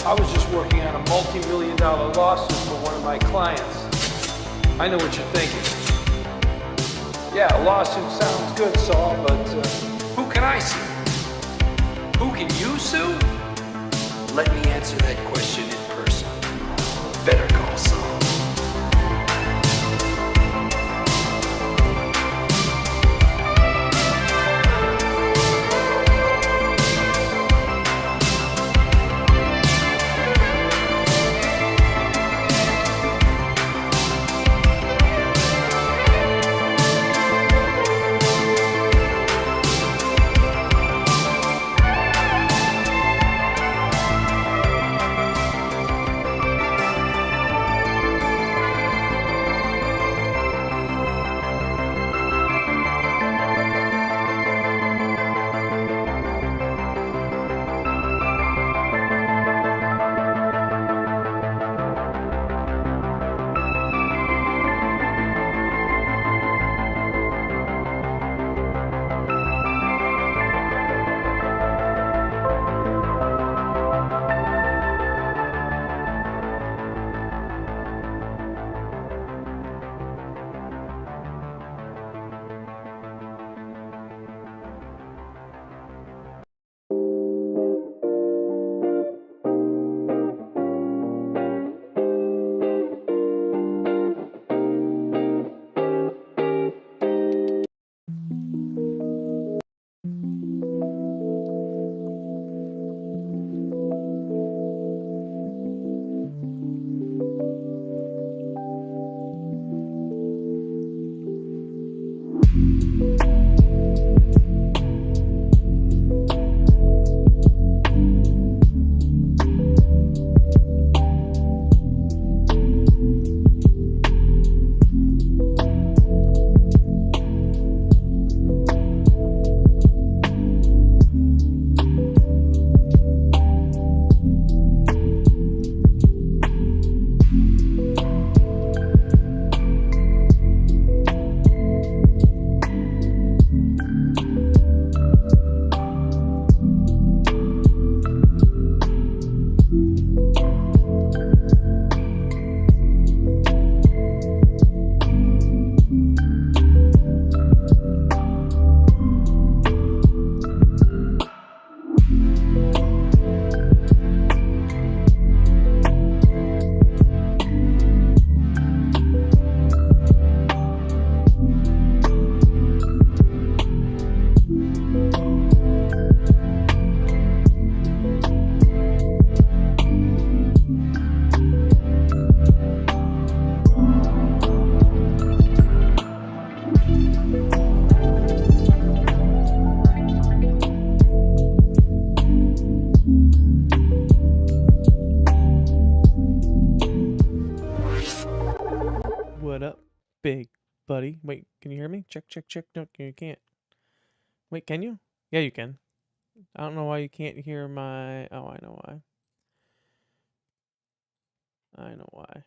I was just working on a multi-million-dollar lawsuit for one of my clients. I know what you're thinking. Yeah, a lawsuit sounds good, Saul, but who can I sue? Who can you sue? Let me answer that question in person. Better call Saul. What up, big buddy? Wait, can you hear me? Check, check, check. No, you can't. Wait, can you? Yeah, you can. I don't know why you can't hear my... Oh, I know why. I know why.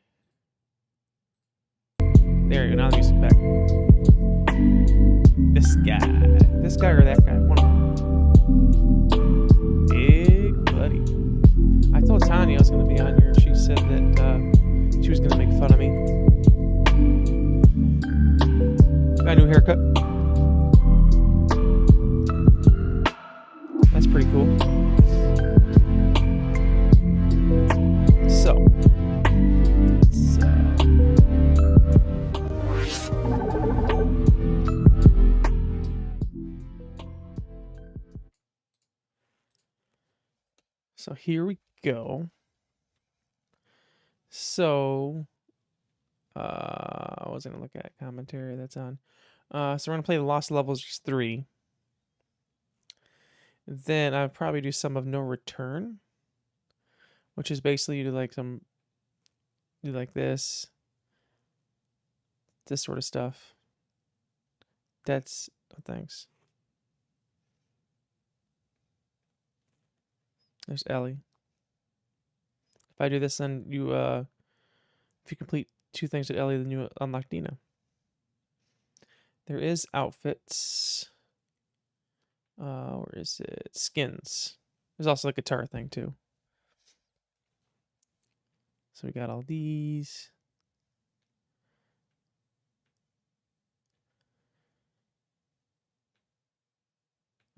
There you go. Now the music's back. This guy. This guy or that guy? One of them. Big buddy. I told Tanya I was going to be on here. She said that she was going to make fun of me. Got a new haircut. That's pretty cool. So, so here we go. So, I was going to look at commentary that's on. So we're going to play the Lost Levels 3. Then I'll probably do some of No Return, which is basically you do like this sort of stuff. That's, oh, thanks. There's Ellie. If I do this, then you, if you complete 2 things with Ellie, then you unlock Dina. There is outfits. Where is it? Skins. There's also a guitar thing too. So we got all these.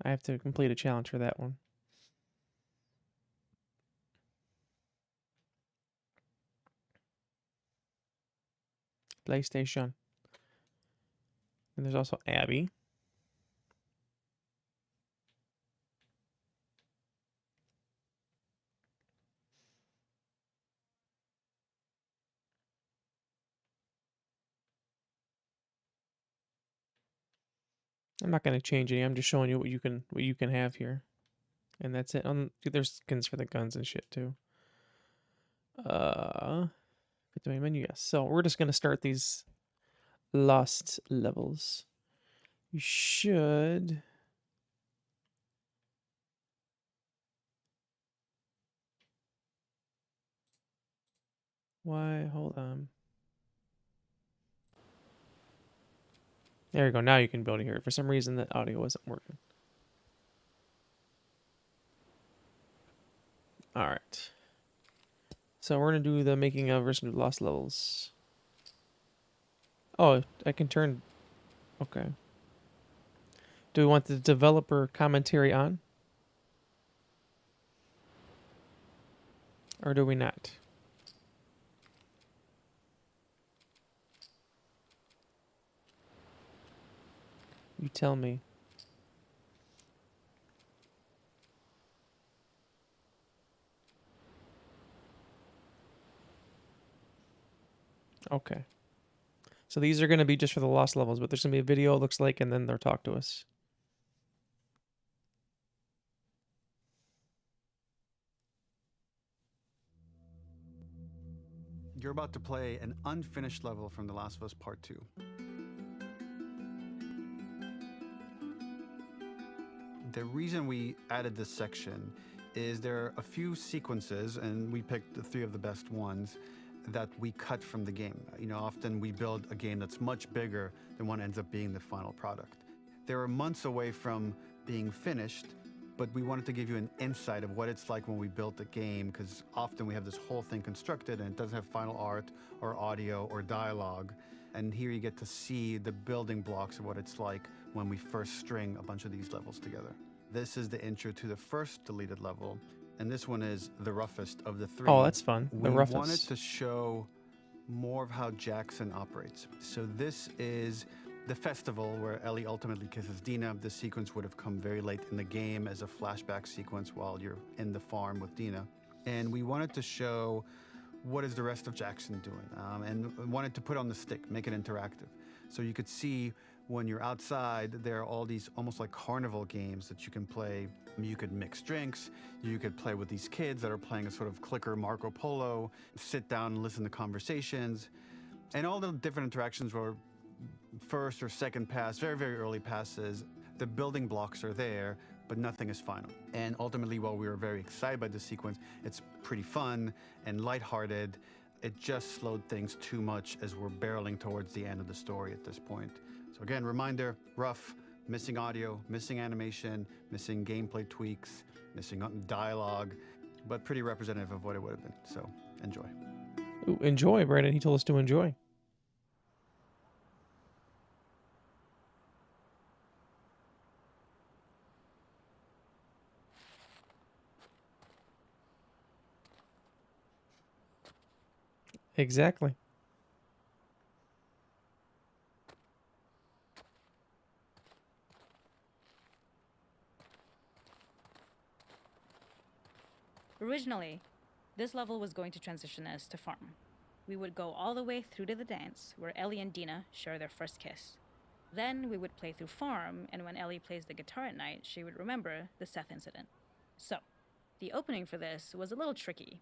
I have to complete a challenge for that one. PlayStation. And there's also Abby. I'm not going to change any. I'm just showing you what you can have here. And that's it. There's skins for the guns and shit too. Get to my menu. Yes. So we're just going to start these lost levels. You should... Why? Hold on. There you go. Now you can be able to hear it. For some reason, the audio wasn't working. All right. So we're going to do the making of versus lost levels. Oh, I can turn... Okay. Do we want the developer commentary on? Or do we not? You tell me. Okay. So these are going to be just for the lost levels, but there's going to be a video, it looks like, and then they'll talk to us. You're about to play an unfinished level from The Last of Us Part 2. The reason we added this section is there are a few sequences, and we picked the 3 of the best ones, that we cut from the game. You know, often we build a game that's much bigger than what ends up being the final product. They were months away from being finished, but we wanted to give you an insight of what it's like when we built the game, because often we have this whole thing constructed and it doesn't have final art or audio or dialogue. And here you get to see the building blocks of what it's like when we first string a bunch of these levels together. This is the intro to the first deleted level, and this one is the roughest of the 3. Oh, that's fun. The roughest. We wanted to show more of how Jackson operates. So this is the festival where Ellie ultimately kisses Dina. This sequence would have come very late in the game as a flashback sequence while you're in the farm with Dina. And we wanted to show what is the rest of Jackson doing, and wanted to put on the stick, make it interactive. So you could see when you're outside, there are all these almost like carnival games that you can play. You could mix drinks, you could play with these kids that are playing a sort of clicker Marco Polo, sit down and listen to conversations, and all the different interactions were first or second pass, very, very early passes. The building blocks are there, but nothing is final. And ultimately, while we were very excited by this sequence, it's pretty fun and lighthearted. It just slowed things too much as we're barreling towards the end of the story at this point. So again, reminder, rough, missing audio, missing animation, missing gameplay tweaks, missing dialogue, but pretty representative of what it would have been. So enjoy. Ooh, enjoy, Brandon. He told us to enjoy. Exactly. Originally, this level was going to transition us to farm. We would go all the way through to the dance, where Ellie and Dina share their first kiss. Then we would play through farm, and when Ellie plays the guitar at night, she would remember the Seth incident. So, the opening for this was a little tricky.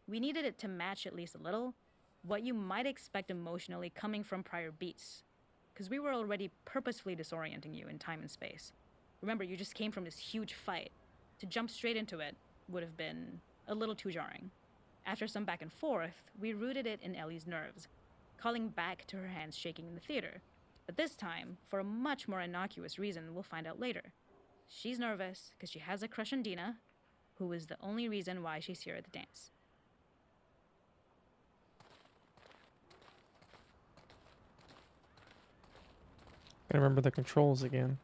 We needed it to match at least a little what you might expect emotionally coming from prior beats, because we were already purposefully disorienting you in time and space. Remember, you just came from this huge fight. To jump straight into it would have been a little too jarring. After some back and forth, we rooted it in Ellie's nerves, calling back to her hands shaking in the theater. But this time, for a much more innocuous reason we'll find out later. She's nervous because she has a crush on Dina, who is the only reason why she's here at the dance. Gotta remember the controls again.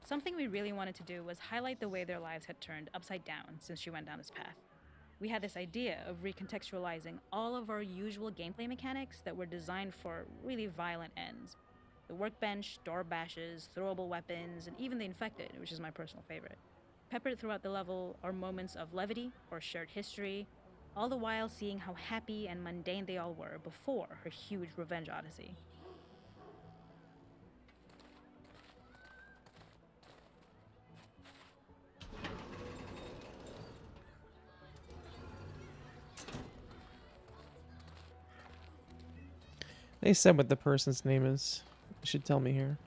Something we really wanted to do was highlight the way their lives had turned upside down since she went down this path. We had this idea of recontextualizing all of our usual gameplay mechanics that were designed for really violent ends. The workbench, door bashes, throwable weapons, and even the infected, which is my personal favorite. Peppered throughout the level are moments of levity or shared history, all the while seeing how happy and mundane they all were before her huge revenge odyssey. They said what the person's name is. You should tell me here.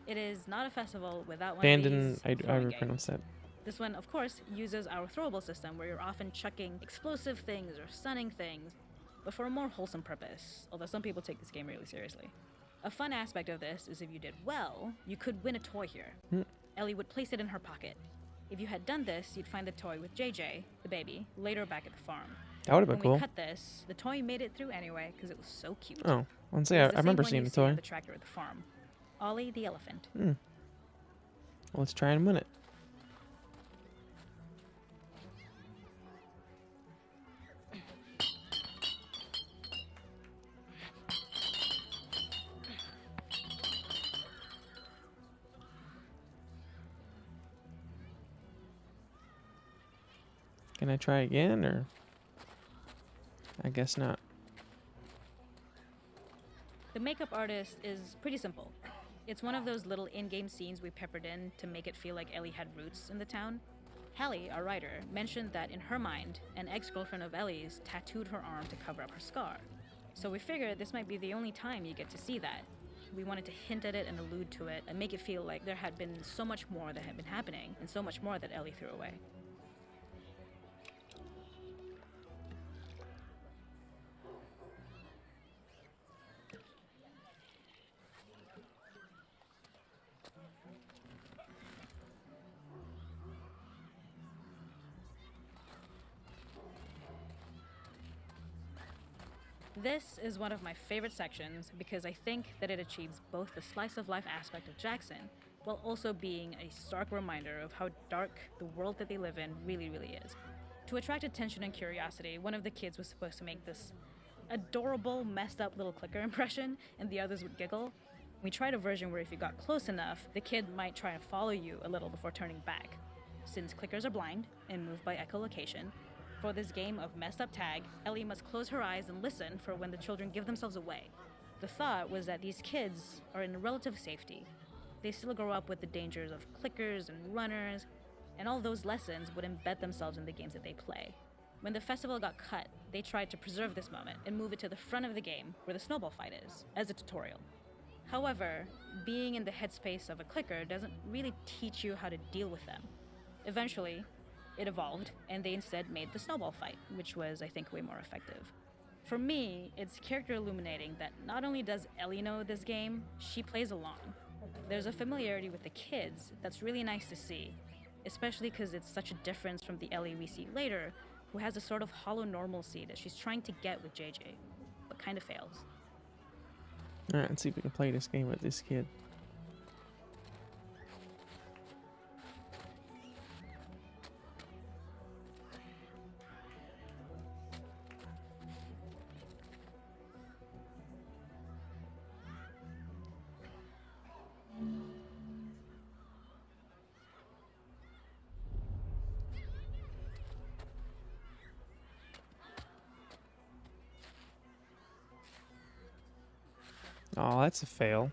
It is not a festival without one Bandon, of I these throwing pronounce that. This one, of course, uses our throwable system where you're often chucking explosive things or stunning things, but for a more wholesome purpose, although some people take this game really seriously. A fun aspect of this is if you did well, you could win a toy here. Ellie would place it in her pocket. If you had done this, you'd find the toy with JJ, the baby, later back at the farm. That would have When been cool. we cut this, the toy made it through anyway because it was so cute. Oh, I'll say It I was the same remember one seeing you the see on toy. the tractor at the farm. Ollie the elephant. Well, let's try and win it. Can I try again, or? I guess not. The makeup artist is pretty simple. It's one of those little in-game scenes we peppered in to make it feel like Ellie had roots in the town. Hallie, our writer, mentioned that in her mind, an ex-girlfriend of Ellie's tattooed her arm to cover up her scar. So we figured this might be the only time you get to see that. We wanted to hint at it and allude to it and make it feel like there had been so much more that had been happening and so much more that Ellie threw away. This is one of my favorite sections because I think that it achieves both the slice of life aspect of Jackson while also being a stark reminder of how dark the world that they live in really is. To attract attention and curiosity, one of the kids was supposed to make this adorable, messed up little clicker impression and the others would giggle. We tried a version where if you got close enough, the kid might try and follow you a little before turning back. Since clickers are blind and move by echolocation, for this game of messed up tag, Ellie must close her eyes and listen for when the children give themselves away. The thought was that these kids are in relative safety. They still grow up with the dangers of clickers and runners, and all those lessons would embed themselves in the games that they play. When the festival got cut, they tried to preserve this moment and move it to the front of the game where the snowball fight is, as a tutorial. However, being in the headspace of a clicker doesn't really teach you how to deal with them. Eventually, it evolved, and they instead made the snowball fight, which was, I think, way more effective. For me, it's character illuminating that not only does Ellie know this game, she plays along. There's a familiarity with the kids that's really nice to see, especially because it's such a difference from the Ellie we see later, who has a sort of hollow normalcy that she's trying to get with JJ, but kind of fails. Alright, let's see if we can play this game with this kid. Oh, that's a fail.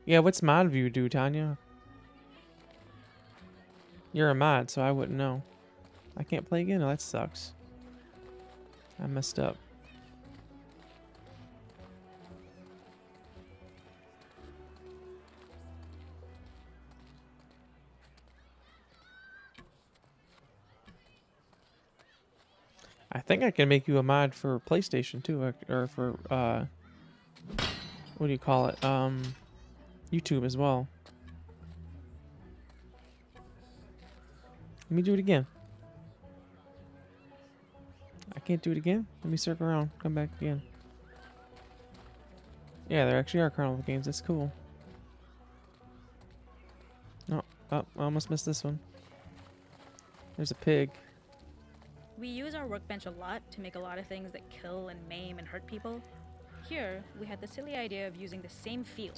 Yeah, what's mod view do, Tanya? You're a mod, so I wouldn't know. I can't play again? Oh, that sucks. I messed up. I think I can make you a mod for PlayStation too, or for what do you call it? YouTube as well. Let me do it again. can't do it again? Let me circle around. Come back again. Yeah, there actually are carnival games. That's cool. Oh, I almost missed this one. There's a pig. We use our workbench a lot to make a lot of things that kill and maim and hurt people. Here, we had the silly idea of using the same feel,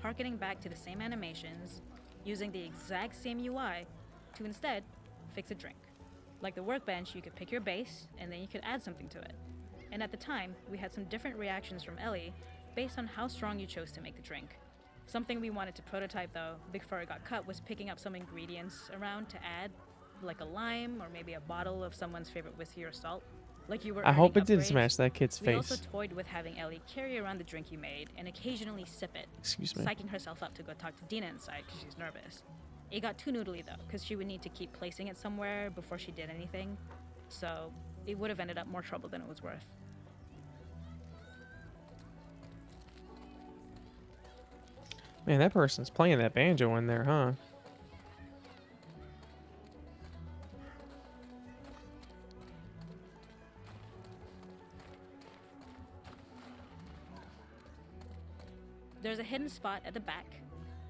harkening back to the same animations, using the exact same UI to instead fix a drink. Like the workbench, you could pick your base and then you could add something to it. And at the time, we had some different reactions from Ellie based on how strong you chose to make the drink. Something we wanted to prototype though, before it got cut, was picking up some ingredients around to add, like a lime or maybe a bottle of someone's favorite whiskey or salt. Like you were I hope it earning didn't upgrades, smash that kid's we also face. toyed with having Ellie carry around the drink you made and occasionally sip it, Excuse me. psyching herself up to go talk to Dina inside because she's nervous. It got too noodly though, because she would need to keep placing it somewhere before she did anything, so it would have ended up more trouble than it was worth. Man, that person's playing that banjo in there, huh? There's a hidden spot at the back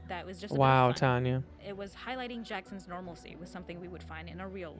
that was just a Wow, bit of fun. Tanya. It was highlighting Jackson's normalcy with something we would find in a real